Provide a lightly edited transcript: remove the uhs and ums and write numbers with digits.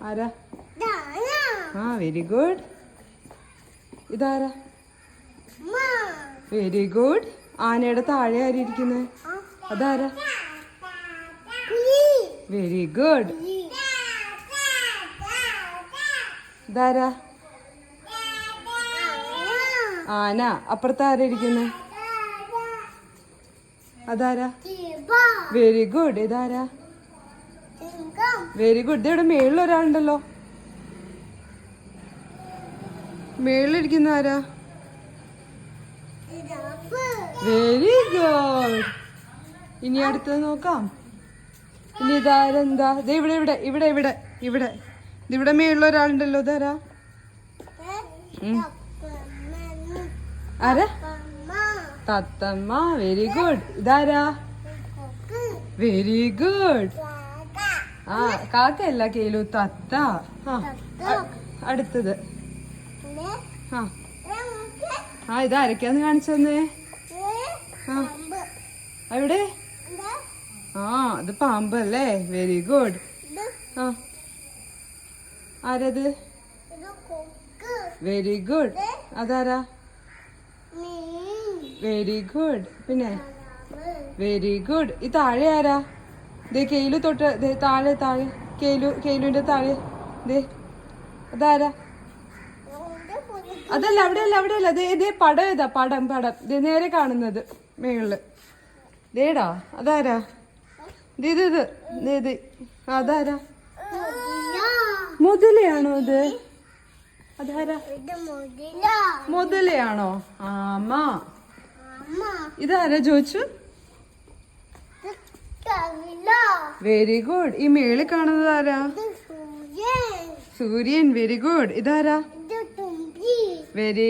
ആരാ? ആ very good. ഇതാരാ? Very good. ആനയുടെ താഴെ ആരിയിരിക്കുന്നത്? അതാരാ? Very good. ഇതാരാ? ആന. അപ്പുറത്ത് ആരാ ഇരിക്കുന്നത്? അതാരാ? Very good. ഇതാരാ? Very good. ഇവിടെ മേളിൽ ഒരാളുണ്ടല്ലോ. മേളിലിരിക്കുന്ന ആരാ? Very good. ഇനി അടുത്തത് നോക്കാം. ഇനി ഇതാരെന്താ? ഇവിടെ ഇവിടെ ഇവിടെ ഇവിടെ ഇവിടെ ഇവിടെ മേളിൽ ഒരാളുണ്ടല്ലോ. ഇതാരാ? ആരാ? തത്തമ്മ. Very good. ഇതാരാ? Very good. ആ കാക്കയല്ല കേലു, തത്ത. അടുത്തത് ആ ഇതാരൊക്കെയാന്ന് കാണിച്ചെന്നേ. എവിടെ? ആ അത് പാമ്പല്ലേ. Very good. ആ ആരത്? Very good. അതാരാ? Very good. പിന്നെ വെരി ഗുഡ്. ഈ താഴെ ആരാ? ദേ കേലു തൊട്ട് താഴെ താഴെ കേലുവിന്റെ താഴെ ദേ അതാരാ? അതല്ല അവിടെയല്ല അവിടെയല്ല. ദേ പടം ഏതാ? പടം പടം ദേ നേരെ കാണുന്നത് മേളില്. ദേടാ അതാരാ? ഇത് അതാരാ? മുതലയാണോ ഇത്? അതാരാ? മുതലയാണോ? ആമ. ഇതാരാ ചോദിച്ചു? Very good. ഈ മേളിൽ കാണുന്നത് ആരാ? സൂര്യൻ. Very good. ഇതാരാ? വെരി